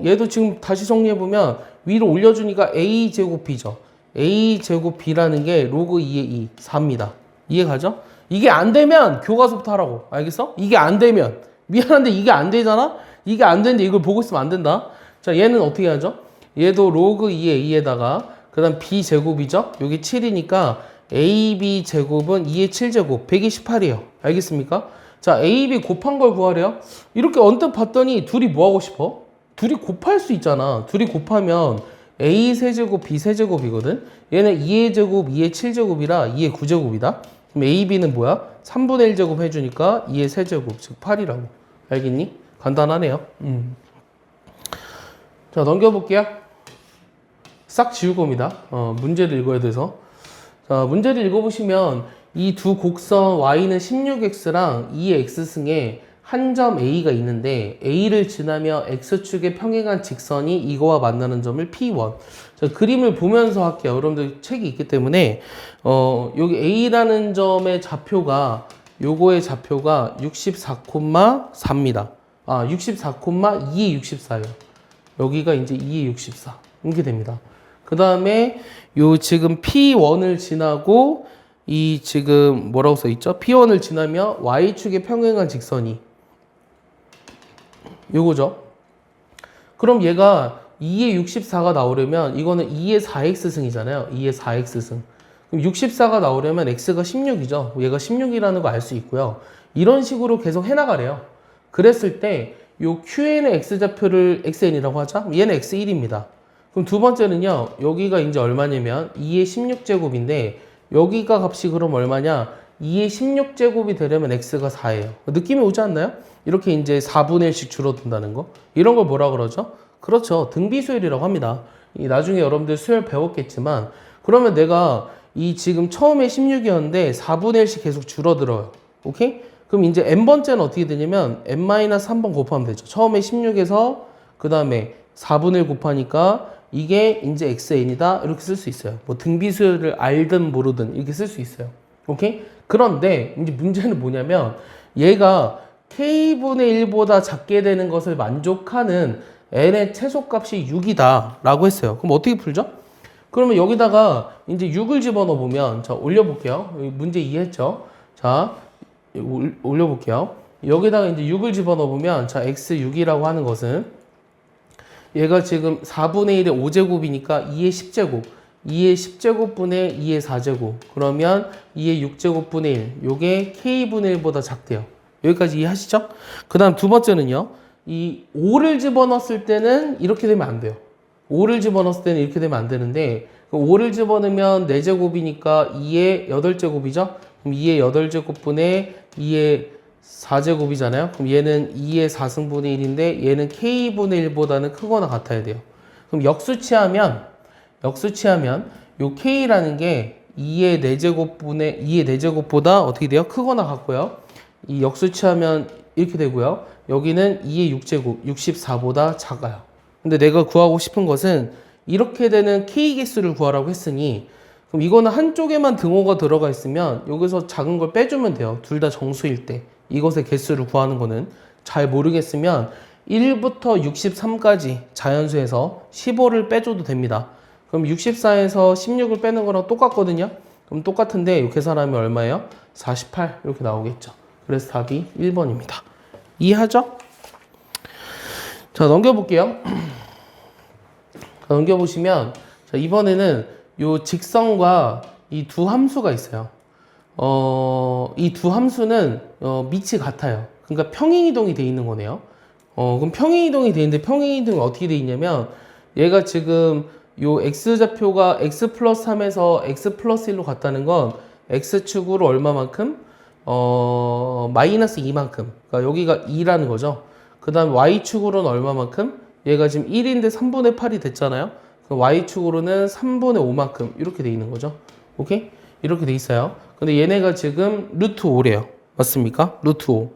얘도 지금 다시 정리해보면 위로 올려주니까 a 제곱 b죠. a 제곱 b라는 게 로그 2의 2, 4입니다. 이해가죠? 이게 안 되면 교과서부터 하라고. 알겠어? 이게 안 되면. 미안한데 이게 안 되잖아? 이게 안 되는데 이걸 보고 있으면 안 된다. 자, 얘는 어떻게 하죠? 얘도 로그 2의 a에다가 그 다음 b 제곱이죠? 여기 7이니까 ab 제곱은 2의 7제곱 128이에요. 알겠습니까? 자, ab 곱한 걸 구하래요. 이렇게 언뜻 봤더니 둘이 뭐 하고 싶어? 둘이 곱할 수 있잖아. 둘이 곱하면 a 세제곱 b 세제곱이거든. 얘는 2의 제곱 2의 7제곱이라 2의 9제곱이다. 그럼 ab는 뭐야? 3분의 1제곱 해주니까 2의 세제곱 즉 8이라고. 알겠니? 간단하네요. 자, 넘겨볼게요. 싹 지울 겁니다. 문제를 읽어야 돼서. 자, 문제를 읽어보시면 이 두 곡선 y는 16x랑 2의 x승에 한 점 a가 있는데 a를 지나며 x축의 평행한 직선이 이거와 만나는 점을 P1. 자, 그림을 보면서 할게요. 여러분들 책이 있기 때문에 여기 a라는 점의 좌표가 요거의 좌표가 64,4입니다. 64,2의 64예요. 여기가 이제 2의 64 이렇게 됩니다. 그 다음에 요 지금 P1을 지나고 이 지금 뭐라고 써 있죠? P1을 지나며 y축의 평행한 직선이 요거죠. 그럼 얘가 2의 64가 나오려면 이거는 2의 4x승이잖아요. 2의 4x승. 그럼 64가 나오려면 x가 16이죠. 얘가 16이라는 거 알 수 있고요. 이런 식으로 계속 해나가래요. 그랬을 때 요 qn의 x좌표를 xn이라고 하자. 얘는 x1입니다. 그럼 두 번째는요. 여기가 이제 얼마냐면 2의 16제곱인데 여기가 값이 그럼 얼마냐? 2의 16제곱이 되려면 x가 4예요. 느낌이 오지 않나요? 이렇게 이제 4분의 1씩 줄어든다는 거. 이런 걸 뭐라 그러죠? 그렇죠. 등비수열이라고 합니다. 나중에 여러분들 수열 배웠겠지만 그러면 내가 이 지금 처음에 16이었는데 4분의 1씩 계속 줄어들어요. 오케이? 그럼 이제 n번째는 어떻게 되냐면 n-3번 곱하면 되죠. 처음에 16에서 그 다음에 4분의 1 곱하니까 이게 이제 xn이다 이렇게 쓸 수 있어요. 뭐 등비수열을 알든 모르든 이렇게 쓸 수 있어요. 오케이? 그런데 이제 문제는 뭐냐면 얘가 k분의 1보다 작게 되는 것을 만족하는 n의 최소값이 6이다 라고 했어요. 그럼 어떻게 풀죠? 그러면 여기다가 이제 6을 집어넣어 보면 자 올려볼게요. 문제 이해했죠? 자 올려볼게요. 여기다가 이제 6을 집어넣어 보면 자 x6이라고 하는 것은 얘가 지금 4분의 1의 5제곱이니까 2의 10제곱 2의 10제곱분의 2의 4제곱 그러면 2의 6제곱분의 1 요게 k분의 1보다 작대요. 여기까지 이해하시죠? 그 다음 두 번째는요. 이 5를 집어넣었을 때는 이렇게 되면 안 돼요. 5를 집어넣었을 때는 이렇게 되면 안 되는데 5를 집어넣으면 4제곱이니까 2의 8제곱이죠? 그럼 2의 8제곱분의 2의 4제곱이잖아요. 그럼 얘는 2의 4승분의 1인데 얘는 k분의 1보다는 크거나 같아야 돼요. 그럼 역수치하면 요 k라는 게 2의 4제곱보다 어떻게 돼요? 크거나 같고요. 이 역수치하면 이렇게 되고요. 여기는 2의 6제곱 64보다 작아요. 근데 내가 구하고 싶은 것은 이렇게 되는 k 개수를 구하라고 했으니 그럼 이거는 한쪽에만 등호가 들어가 있으면 여기서 작은 걸 빼주면 돼요. 둘 다 정수일 때 이것의 개수를 구하는 거는 잘 모르겠으면 1부터 63까지 자연수에서 15를 빼줘도 됩니다. 그럼 64에서 16을 빼는 거랑 똑같거든요. 그럼 똑같은데 이 계산하면 얼마예요? 48 이렇게 나오겠죠. 그래서 답이 1번입니다. 이해하죠? 자 넘겨볼게요. 넘겨보시면 자, 이번에는 요 직선과 이 두 함수가 있어요. 이 두 함수는 밑이 같아요. 그러니까 평행이동이 돼 있는 거네요. 그럼 평행이동이 돼 있는데 평행이동이 어떻게 돼 있냐면 얘가 지금 요 x좌표가 x 플러스 3에서 x 플러스 1로 갔다는 건 x축으로 얼마만큼? 마이너스 2만큼. 그러니까 여기가 2라는 거죠. 그 다음 y축으로는 얼마만큼? 얘가 지금 1인데 3분의 8이 됐잖아요. 그럼 y축으로는 3분의 5만큼 이렇게 돼 있는 거죠. 오케이? 이렇게 돼 있어요. 근데 얘네가 지금 루트 5래요. 맞습니까? 루트 5.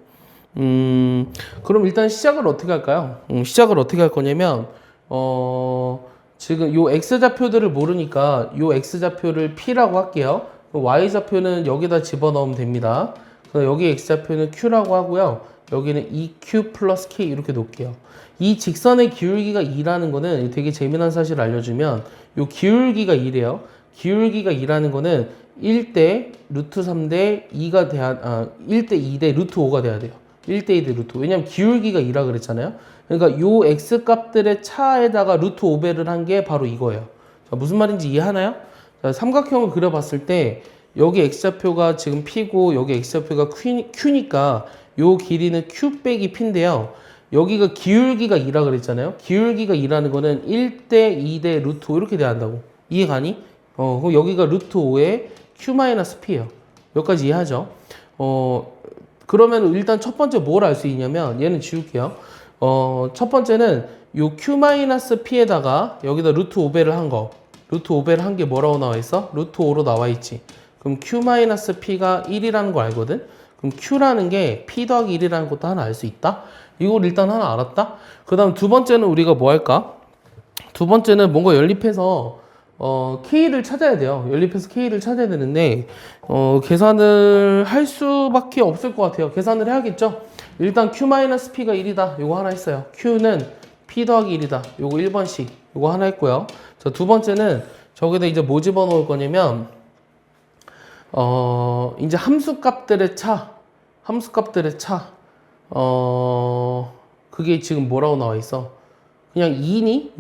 그럼 일단 시작을 어떻게 할까요? 시작을 어떻게 할 거냐면, 지금 요 X좌표들을 모르니까 요 X좌표를 P라고 할게요. Y좌표는 여기다 집어넣으면 됩니다. 여기 X좌표는 Q라고 하고요. 여기는 2Q 플러스 K 이렇게 놓을게요. 이 직선의 기울기가 2라는 거는 되게 재미난 사실을 알려주면 요 기울기가 2래요. 기울기가 2라는 거는 1대 루트 3대 2가 돼야, 1대 2대 루트 5가 돼야 돼요. 1대 2대 루트 5. 왜냐면 기울기가 2라 그랬잖아요. 그러니까 요 x 값들의 차에다가 루트 5배를 한 게 바로 이거예요. 자, 무슨 말인지 이해하나요? 자, 삼각형을 그려봤을 때 여기 x좌표가 지금 p고 여기 x좌표가 q니까 요 길이는 q 빼기 p인데요. 여기가 기울기가 2라 그랬잖아요. 기울기가 2라는 거는 1대 2대 루트 5 이렇게 돼야 한다고. 이해가니? 그럼 여기가 루트 5에 q-p예요. 여기까지 이해하죠? 그러면 일단 첫 번째 뭘 알 수 있냐면 얘는 지울게요. 첫 번째는 요 q-p에다가 여기다 루트 5배를 한 거. 루트 5배를 한 게 뭐라고 나와 있어? 루트 5로 나와 있지. 그럼 q-p가 1이라는 거 알거든? 그럼 q라는 게 p 더하기 1이라는 것도 하나 알 수 있다? 이걸 일단 하나 알았다? 그 다음 두 번째는 우리가 뭐 할까? 두 번째는 뭔가 연립해서 K를 찾아야 돼요. 연립해서 K를 찾아야 되는데 계산을 할 수밖에 없을 것 같아요. 계산을 해야겠죠? 일단 Q-P가 1이다. 요거 하나 했어요. Q는 P 더하기 1이다. 요거 1번씩. 요거 하나 했고요. 자, 두 번째는 저기다 이제 뭐 집어넣을 거냐면 이제 함수값들의 차. 함수값들의 차. 그게 지금 뭐라고 나와 있어? 그냥 2니?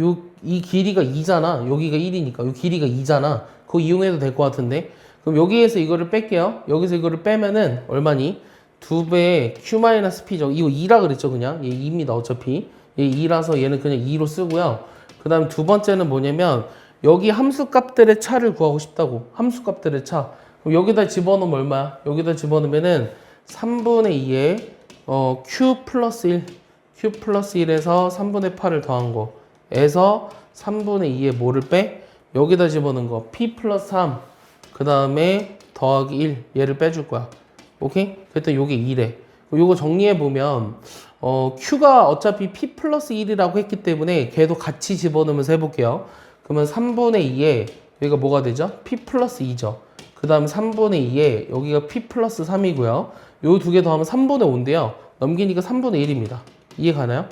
이 길이가 2잖아. 여기가 1이니까. 요 길이가 2잖아. 그거 이용해도 될 것 같은데. 그럼 여기에서 이거를 뺄게요. 여기서 이거를 빼면은 얼마니? 2배의 Q-P죠. 이거 2라 그랬죠, 그냥. 얘 2입니다, 어차피. 얘 2라서 얘는 그냥 2로 쓰고요. 그 다음 두 번째는 뭐냐면 여기 함수값들의 차를 구하고 싶다고. 함수값들의 차. 그럼 여기다 집어넣으면 얼마야? 여기다 집어넣으면은 3분의 2에 Q 플러스 1. Q 플러스 1에서 3분의 8을 더한 거 에서 3분의 2에 뭐를 빼? 여기다 집어넣은 거 P 플러스 3 그 다음에 더하기 1 얘를 빼줄 거야. 오케이? 그랬더니 요게 2래. 요거 정리해보면 Q가 어차피 P 플러스 1이라고 했기 때문에 걔도 같이 집어넣으면서 해볼게요. 그러면 3분의 2에 여기가 뭐가 되죠? P 플러스 2죠. 그 다음 3분의 2에 여기가 P 플러스 3이고요. 요 두 개 더하면 3분의 5인데요. 넘기니까 3분의 1입니다. 이해 가나요?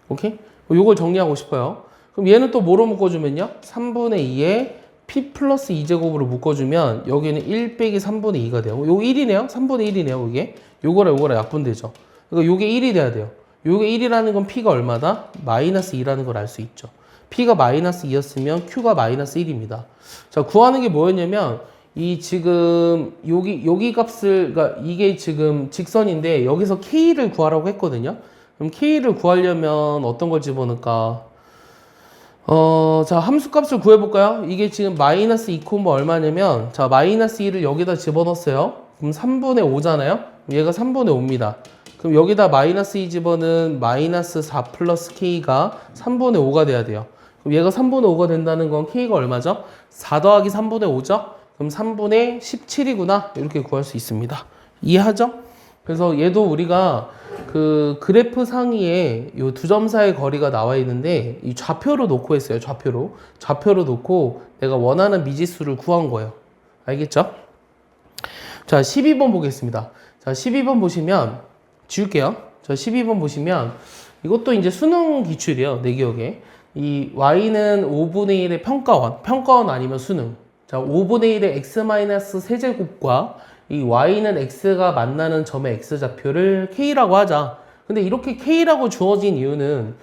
오케이? 요걸 정리하고 싶어요. 그럼 얘는 또 뭐로 묶어주면요? 3분의 2에 P 플러스 2제곱으로 묶어주면 여기는 1 빼기 3분의 2가 돼요. 요 1이네요? 3분의 1이네요, 이게. 요거랑 약분되죠. 그러니까 요게 1이 돼야 돼요. 요게 1이라는 건 P가 얼마다? 마이너스 2라는 걸 알 수 있죠. P가 마이너스 2였으면 Q가 마이너스 1입니다. 자, 구하는 게 뭐였냐면 이 지금 여기 값을, 그러니까 이게 지금 직선인데 여기서 K를 구하라고 했거든요. 그럼 K를 구하려면 어떤 걸 집어넣을까? 자, 함수값을 구해볼까요? 이게 지금 마이너스 2, 얼마냐면, 자, 마이너스 2를 여기다 집어넣었어요. 그럼 3분의 5잖아요? 얘가 3분의 5입니다. 그럼 여기다 마이너스 2 집어는 마이너스 4 플러스 K가 3분의 5가 돼야 돼요. 그럼 얘가 3분의 5가 된다는 건 K가 얼마죠? 4 더하기 3분의 5죠? 그럼 3분의 17이구나. 이렇게 구할 수 있습니다. 이해하죠? 그래서 얘도 우리가 그 그래프 상위에 요 두 점 사이의 거리가 나와 있는데 이 좌표로 놓고 했어요. 좌표로 놓고 내가 원하는 미지수를 구한 거예요. 알겠죠? 자, 12번 보겠습니다. 자, 12번 보시면 지울게요. 자, 12번 보시면 이것도 이제 수능 기출이에요. 내 기억에. 이 y는 5분의 1의 평가원 아니면 수능. 자, 5분의 1의 x-세제곱과 이 y는 x가 만나는 점의 x좌표를 k라고 하자. 근데 이렇게 k라고 주어진 이유는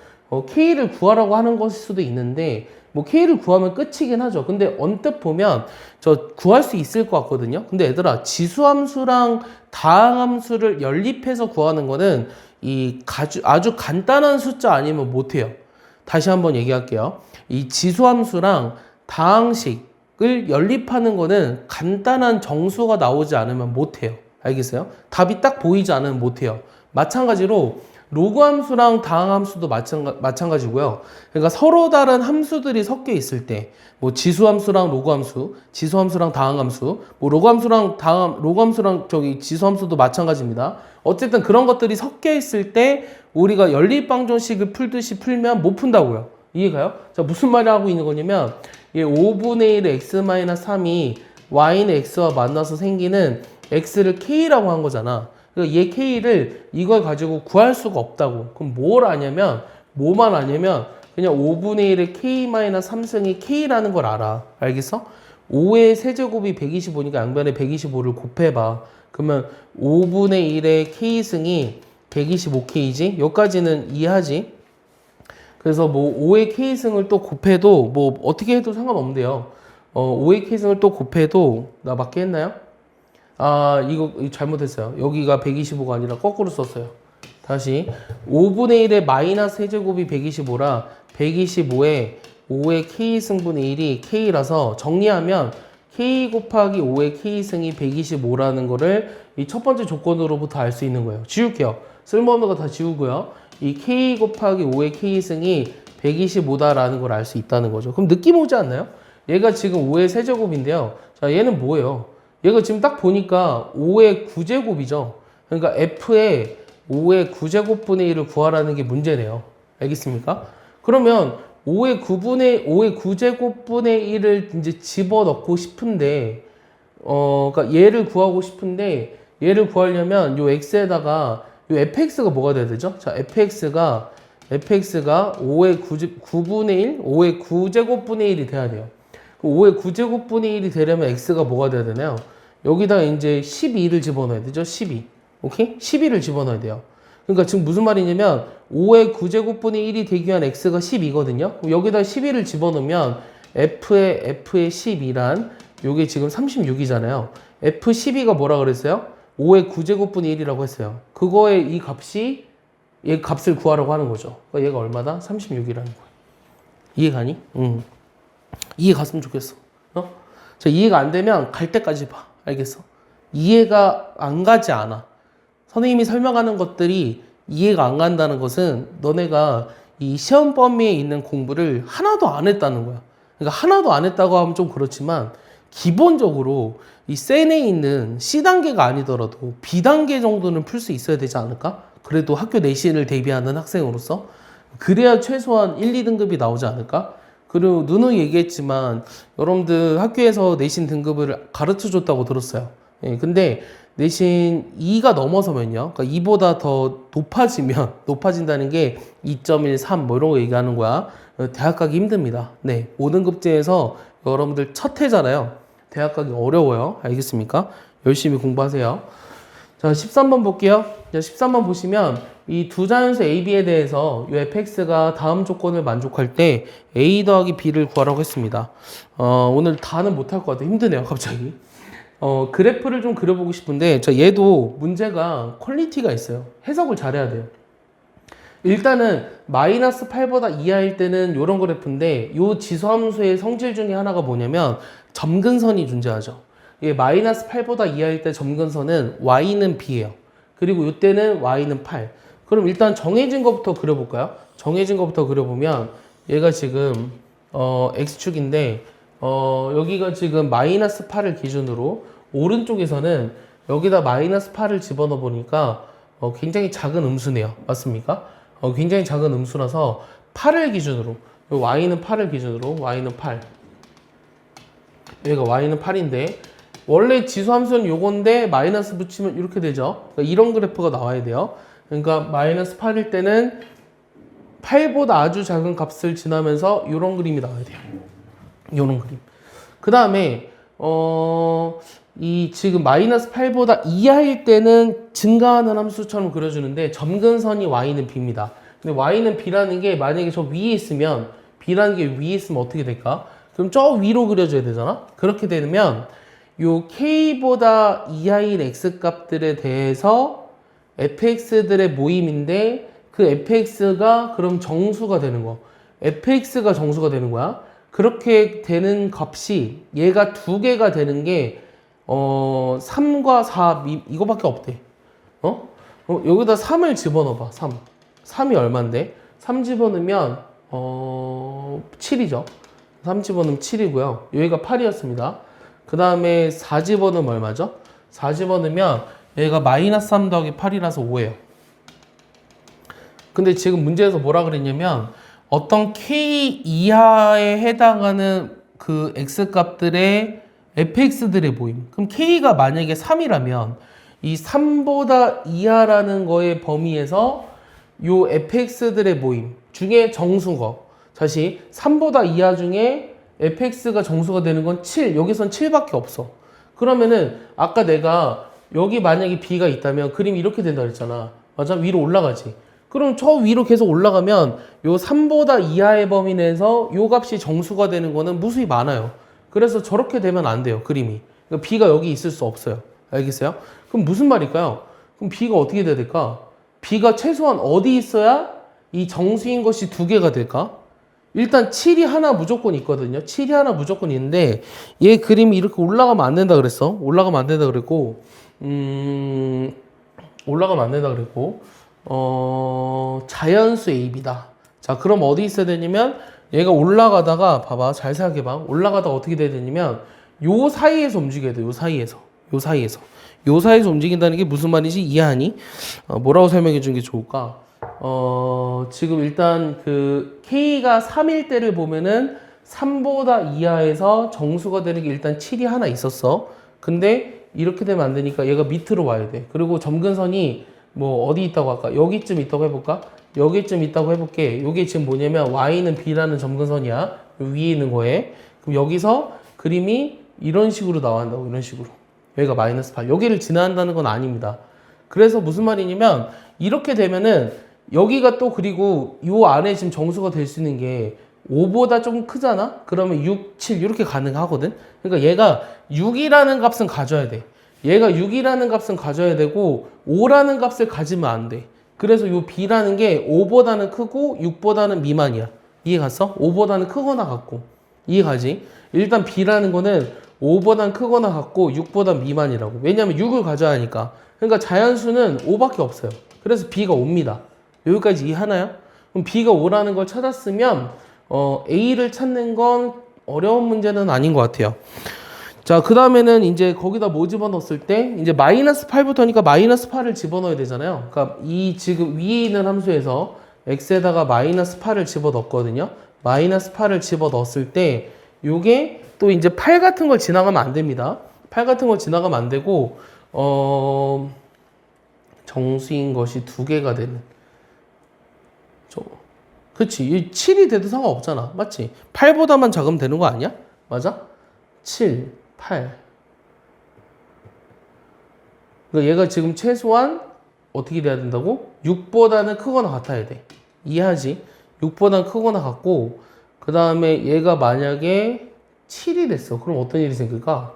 k를 구하라고 하는 것일 수도 있는데 뭐 k를 구하면 끝이긴 하죠. 근데 언뜻 보면 저 구할 수 있을 것 같거든요. 근데 얘들아, 지수함수랑 다항함수를 연립해서 구하는 거는 이 아주 간단한 숫자 아니면 못해요. 다시 한번 얘기할게요. 이 지수함수랑 다항식을 연립하는 거는 간단한 정수가 나오지 않으면 못해요. 알겠어요? 답이 딱 보이지 않으면 못해요. 마찬가지로 로그 함수랑 다항 함수도 마찬가지고요. 그러니까 서로 다른 함수들이 섞여 있을 때, 뭐 지수 함수랑 로그 함수, 지수 함수랑 다항 함수, 뭐 로그 함수랑 로그 함수랑 지수 함수도 마찬가지입니다. 어쨌든 그런 것들이 섞여 있을 때 우리가 연립방정식을 풀듯이 풀면 못 푼다고요. 이해가요? 자, 무슨 말을 하고 있는 거냐면, 5분의 1의 x-3이 y는 x와 만나서 생기는 x를 k라고 한 거잖아. 그러니까 얘 k를 이걸 가지고 구할 수가 없다고. 그럼 뭐만 아냐면 그냥 5분의 1의 k-3승이 k라는 걸 알아. 알겠어? 5의 세제곱이 125니까 양변에 125를 곱해봐. 그러면 5분의 1의 k승이 125k지? 여기까지는 이해하지? 그래서 뭐 5의 k승을 또 곱해도 뭐 어떻게 해도 상관없는데요. 5의 k승을 또 곱해도 나 맞게 했나요? 아, 이거 잘못했어요. 여기가 125가 아니라 거꾸로 썼어요. 다시 5분의 1의 마이너스 세제곱이 125라 125에 5의 k승분의 1이 k라서 정리하면 k 곱하기 5의 k승이 125라는 거를 이 첫 번째 조건으로부터 알 수 있는 거예요. 지울게요. 쓸모없는 거 다 지우고요. 이 k 곱하기 5의 k승이 125다라는 걸 알 수 있다는 거죠. 그럼 느낌 오지 않나요? 얘가 지금 5의 세제곱인데요. 자, 얘는 뭐예요? 얘가 지금 딱 보니까 5의 9제곱이죠. 그러니까 f의 5의 9제곱분의 1을 구하라는 게 문제네요. 알겠습니까? 그러면 5의 9제곱분의 1을 이제 집어넣고 싶은데, 그러니까 얘를 구하고 싶은데, 얘를 구하려면 요 x에다가 요 fx가 뭐가 돼야 되죠? 자, fx가 5의 9분의 1, 5의 9제곱분의 1이 돼야 돼요. 5의 9제곱분의 1이 되려면 x가 뭐가 돼야 되나요? 여기다가 이제 12를 집어넣어야 되죠? 12. 오케이? 12를 집어넣어야 돼요. 그러니까 지금 무슨 말이냐면 5의 9제곱분의 1이 되기 위한 x가 12거든요. 여기다 12를 집어넣으면 f의 12란 요게 지금 36이잖아요. f12가 뭐라 그랬어요? 5의 9제곱분의 1이라고 했어요. 그거의 이 값이 얘 값을 구하라고 하는 거죠. 그러니까 얘가 얼마다? 36이라는 거예요. 이해가니? 응. 이해 갔으면 좋겠어. 자, 이해가 안 되면 갈 때까지 봐. 알겠어? 이해가 안 가지 않아. 선생님이 설명하는 것들이 이해가 안 간다는 것은 너네가 이 시험 범위에 있는 공부를 하나도 안 했다는 거야. 그러니까 하나도 안 했다고 하면 좀 그렇지만 기본적으로 이 센에 있는 C단계가 아니더라도 B단계 정도는 풀 수 있어야 되지 않을까? 그래도 학교 내신을 대비하는 학생으로서 그래야 최소한 1, 2등급이 나오지 않을까? 그리고 누누이 얘기했지만 여러분들 학교에서 내신 등급을 가르쳐 줬다고 들었어요. 예, 근데 내신 2가 넘어서면요. 그러니까 2보다 더 높아진다는 게 2.1, 3 뭐 이런 거 얘기하는 거야. 대학 가기 힘듭니다. 네. 5등급제에서 여러분들 첫 해잖아요. 대학 가기 어려워요. 알겠습니까? 열심히 공부하세요. 자, 13번 볼게요. 13번 보시면 이 두 자연수 A, B에 대해서 이 fx가 다음 조건을 만족할 때 A 더하기 B를 구하라고 했습니다. 오늘 다는 못할 것 같아요. 힘드네요, 갑자기. 그래프를 좀 그려보고 싶은데, 얘도 문제가 퀄리티가 있어요. 해석을 잘해야 돼요. 일단은 마이너스 8보다 이하일 때는 이런 그래프인데, 이 지수함수의 성질 중에 하나가 뭐냐면 점근선이 존재하죠. 이게 마이너스 8보다 이하일 때 점근선은 y는 b예요. 그리고 이때는 y는 8. 그럼 일단 정해진 것부터 그려볼까요? 정해진 것부터 그려보면 얘가 지금 x축인데 여기가 지금 마이너스 8을 기준으로 오른쪽에서는 여기다 마이너스 8을 집어넣어 보니까 굉장히 작은 음수네요. 맞습니까? 굉장히 작은 음수라서 8을 기준으로 y는 8을 기준으로 y는 8 여기가 y는 8인데 원래 지수함수는 요건데 마이너스 붙이면 이렇게 되죠. 그러니까 이런 그래프가 나와야 돼요. 그러니까 마이너스 8일 때는 8보다 아주 작은 값을 지나면서 이런 그림이 나와야 돼요. 이런 그림. 그 다음에 이 지금 마이너스 8보다 이하일 때는 증가하는 함수처럼 그려주는데 점근선이 y는 b입니다. 근데 y는 b라는 게 만약에 저 위에 있으면 b라는 게 위에 있으면 어떻게 될까? 그럼 저 위로 그려줘야 되잖아? 그렇게 되면 요 k보다 이하인 x 값들에 대해서 fx들의 모임인데 그 fx가 그럼 정수가 되는 거. fx가 정수가 되는 거야. 그렇게 되는 값이 얘가 두 개가 되는 게 3과 4 이거밖에 없대. 여기다 3을 집어넣어봐. 3. 3이 얼만데? 3 집어넣으면 7이죠. 3 집어넣으면 7이고요. 여기가 8이었습니다. 그 다음에 4 집어넣으면 얼마죠? 4 집어넣으면 얘가 마이너스 3 더하기 8이라서 5예요. 근데 지금 문제에서 뭐라 그랬냐면 어떤 k 이하에 해당하는 그 x 값들의 fx들의 모임. 그럼 k가 만약에 3이라면 이 3보다 이하라는 거의 범위에서 요 fx들의 모임 중에 정수거. 다시 3보다 이하 중에 fx가 정수가 되는 건 7. 여기선 7밖에 없어. 그러면은 아까 내가 여기 만약에 b가 있다면 그림이 이렇게 된다 그랬잖아. 맞아? 위로 올라가지. 그럼 저 위로 계속 올라가면 요 3보다 이하의 범위 내에서 요 값이 정수가 되는 거는 무수히 많아요. 그래서 저렇게 되면 안 돼요. 그림이. 그러니까 b가 여기 있을 수 없어요. 알겠어요? 그럼 무슨 말일까요? 그럼 b가 어떻게 돼야 될까? b가 최소한 어디 있어야 이 정수인 것이 두 개가 될까? 일단 7이 하나 무조건 있거든요. 7이 하나 무조건 있는데 얘 그림이 이렇게 올라가면 안 된다 그랬어. 올라가면 안 된다 그랬고 올라가면 안 된다 그랬고 자연수 AB다. 자, 그럼 어디 있어야 되냐면 얘가 올라가다가 봐봐. 잘 생각해봐. 올라가다가 어떻게 돼야 되냐면 요 사이에서 움직여야 돼. 요 사이에서. 요 사이에서. 요 사이에서 움직인다는 게 무슨 말인지 이해하니? 뭐라고 설명해 주는 게 좋을까? 지금 일단 그 K가 3일 때를 보면은 3보다 이하에서 정수가 되는 게 일단 7이 하나 있었어. 근데 이렇게 되면 안 되니까 얘가 밑으로 와야 돼. 그리고 점근선이 뭐 어디 있다고 할까? 여기쯤 있다고 해볼까? 여기쯤 있다고 해볼게. 이게 지금 뭐냐면 Y는 B라는 점근선이야. 위에 있는 거에. 그럼 여기서 그림이 이런 식으로 나온다고. 이런 식으로. 여기가 마이너스 8. 여기를 지나간다는 건 아닙니다. 그래서 무슨 말이냐면 이렇게 되면은 여기가 또 그리고 요 안에 지금 정수가 될 수 있는 게 5보다 조금 크잖아? 그러면 6, 7 이렇게 가능하거든? 그러니까 얘가 6이라는 값은 가져야 돼. 얘가 6이라는 값은 가져야 되고 5라는 값을 가지면 안 돼. 그래서 요 B라는 게 5보다는 크고 6보다는 미만이야. 이해 갔어? 5보다는 크거나 같고. 이해 가지? 일단 B라는 거는 5보단 크거나 같고 6보다 미만이라고. 왜냐면 6을 가져야 하니까. 그러니까 자연수는 5밖에 없어요. 그래서 B가 5입니다. 여기까지 이해하나요? 그럼 B가 5라는 걸 찾았으면 A를 찾는 건 어려운 문제는 아닌 것 같아요. 자, 그 다음에는 이제 거기다 뭐 집어넣었을 때 이제 마이너스 8부터니까 마이너스 8을 집어넣어야 되잖아요. 그러니까 이 지금 위에 있는 함수에서 x에다가 마이너스 8을 집어넣었거든요. 마이너스 8을 집어넣었을 때 요게 또 이제 8 같은 걸 지나가면 안 됩니다. 8 같은 걸 지나가면 안 되고 정수인 것이 두 개가 되는. 그치. 이 7이 돼도 상관없잖아. 맞지? 8보다만 작으면 되는 거 아니야? 맞아? 7, 8. 그러니까 얘가 지금 최소한 어떻게 돼야 된다고? 6보다는 크거나 같아야 돼. 이해하지? 6보다는 크거나 같고 그 다음에 얘가 만약에 7이 됐어. 그럼 어떤 일이 생길까?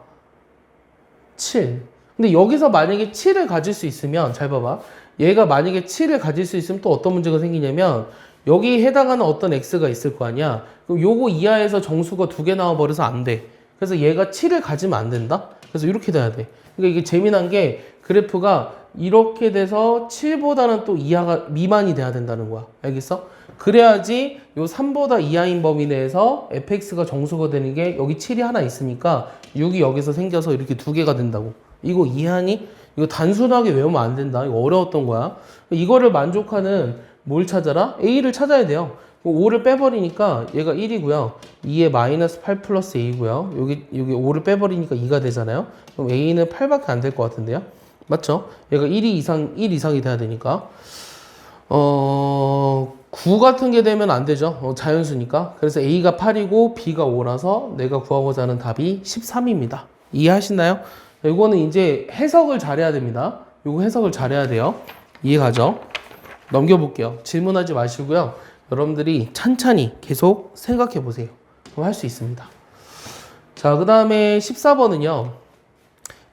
7. 근데 여기서 만약에 7을 가질 수 있으면 잘 봐봐. 얘가 만약에 7을 가질 수 있으면 또 어떤 문제가 생기냐면 여기에 해당하는 어떤 x가 있을 거 아니야. 그럼 요거 이하에서 정수가 두 개 나와버려서 안 돼. 그래서 얘가 7을 가지면 안 된다. 그래서 이렇게 돼야 돼. 그러니까 이게 재미난 게 그래프가 이렇게 돼서 7보다는 또 이하가 미만이 돼야 된다는 거야. 알겠어? 그래야지 요 3보다 이하인 범위 내에서 fx가 정수가 되는 게 여기 7이 하나 있으니까 6이 여기서 생겨서 이렇게 두 개가 된다고. 이거 이해하니? 이거 단순하게 외우면 안 된다. 이거 어려웠던 거야. 이거를 만족하는 뭘 찾아라? A를 찾아야 돼요. 5를 빼버리니까 얘가 1이고요. 2에 마이너스 8 플러스 A고요. 여기 5를 빼버리니까 2가 되잖아요. 그럼 A는 8밖에 안 될 것 같은데요. 맞죠? 얘가 1 이상이 돼야 되니까. 9 같은 게 되면 안 되죠. 자연수니까. 그래서 A가 8이고 B가 5라서 내가 구하고자 하는 답이 13입니다. 이해하시나요? 이거는 이제 해석을 잘해야 됩니다. 이거 해석을 잘해야 돼요. 이해가죠? 넘겨볼게요. 질문하지 마시고요. 여러분들이 찬찬히 계속 생각해 보세요. 그럼 할 수 있습니다. 자, 그 다음에 14번은요.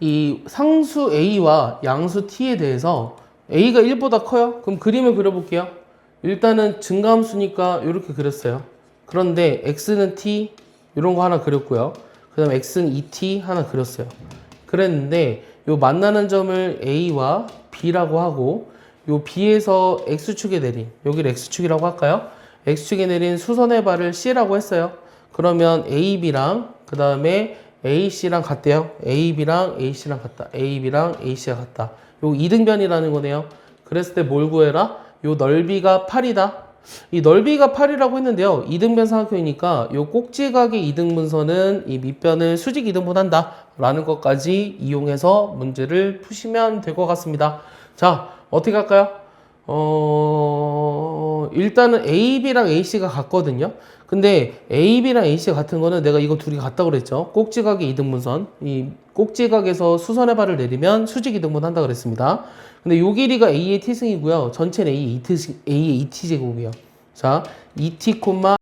이 상수 A와 양수 T에 대해서 A가 1보다 커요? 그럼 그림을 그려볼게요. 일단은 증가함수니까 이렇게 그렸어요. 그런데 X는 T 이런 거 하나 그렸고요. 그 다음에 X는 2T 하나 그렸어요. 그랬는데 요 만나는 점을 A와 B라고 하고 요 B에서 X축에 내린, 여기를 X축이라고 할까요? X축에 내린 수선의 발을 C라고 했어요. 그러면 AB랑 그 다음에 AC랑 같대요. AB랑 AC랑 같다. AB랑 AC가 같다. 요 이등변이라는 거네요. 그랬을 때 뭘 구해라? 요 넓이가 8이다. 이 넓이가 8이라고 했는데요. 이등변 삼각형이니까 요 꼭지각의 이등분선은 이 밑변을 수직 이등분한다. 라는 것까지 이용해서 문제를 푸시면 될 것 같습니다. 자, 어떻게 할까요? 일단은 AB랑 AC가 같거든요. 근데 AB랑 AC가 같은 거는 내가 이거 둘이 같다고 그랬죠. 꼭지각의 이등분선. 이 꼭지각에서 수선의 발을 내리면 수직 이등분 한다 그랬습니다. 근데 요 길이가 A의 t승이고요. 전체는 A의 2t제곱이에요. 자, 2t,